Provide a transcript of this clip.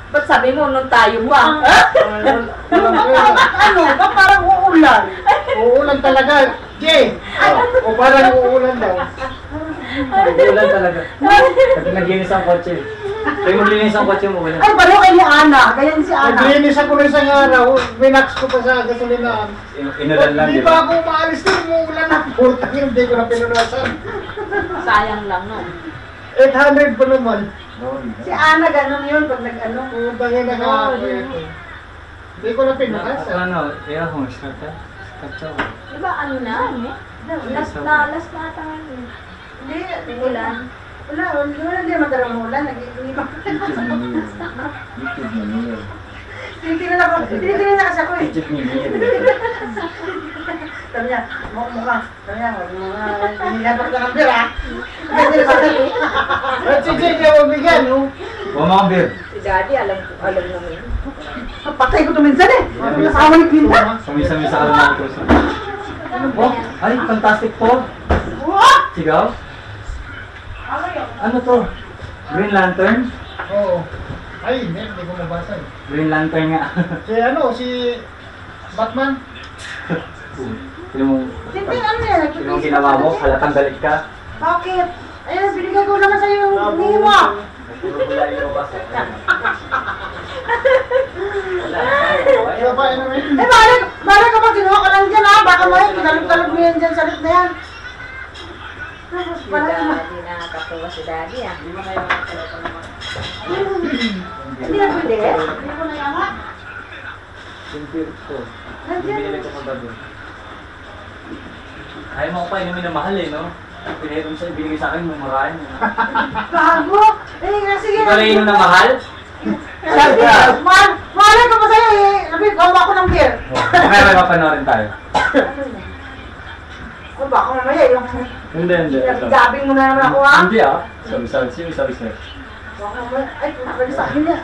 Ba't sabi mo nung tayo pa? Ano? Ba parang uulan? Uulan talaga. Jay! O parang uulan daw. Uulan talaga. Pag naglinis ang kotse. Pag maglinis ang kotse mo, wala. Ay, balo kay ni Ana. Ganyan si Ana. Naglinis ako ng isang araw. Minax ko pa sa gasolinaan. Inulan lang, di ba? Ako umaalis din, umuulan na. Putang yun, hindi ko na pinunasan. Sayang lang no. 800 pa naman. Si Ana, ganun yun pag nag-ano. Putang yun na nga ako ito. Hindi ko na pinunasan. Ano, air hose, start ako. Diba ano na? Last na ata ngayon. Hindi, Ulan. Wala, hindi naman talagang ulan. Nag-iinip ako. Tinitingnan na kasi ako eh. Legit ni Mia. Sabi niya, mukhang, sabi niya, hinihabak na ng beer ah. Hindi na sabi. At si Jay, huwag bigyan, no? Mga beer. Si Daddy, alam namin. Patay ko ito minsan eh. Asawa ni Quinta. Samisa-misa ka lang ako. Oh, ay, Fantastic Four. Sigaw? Ano to? Green Lantern? Oo. Ay, hindi ko mabasa eh. Green Lantern nga. Si Batman? Sino mo? Hindi, ano yan? Sino mong ginawa mo? Halatang galit ka? Bakit? Ayun, binigay ko naman sa'yo yung humingi mo. Puro bula yung kasi. Kaya ba, ano eh? Eh, balik ka ba kinuha ka lang dyan ha? Baka mo eh, kinalog-talog mo yan dyan sa lit na yan. Tapos Si pala Daddy, nakakatuwa si Daddy ah. Hindi na pwede eh. Hindi ko na yan ha. Simple ko. Nandiyan. Binili ko kagabi. Ayaw mo ko pa inumin na mahal eh, no? Pinahiram sa ibigay sa akin, mumurahin mo. Bago. Eh, sige. Ikaw na inom na mahal? Mahalay ka pa sa'yo eh. Sabi, gawa ko ng beer. Kaya may mapanoorin tayo. O baka mamaya yung Hindi. gabing mo na naman ako ha. Hindi ah. Sabi. Baka mamaya, ay, pwede sa akin niya.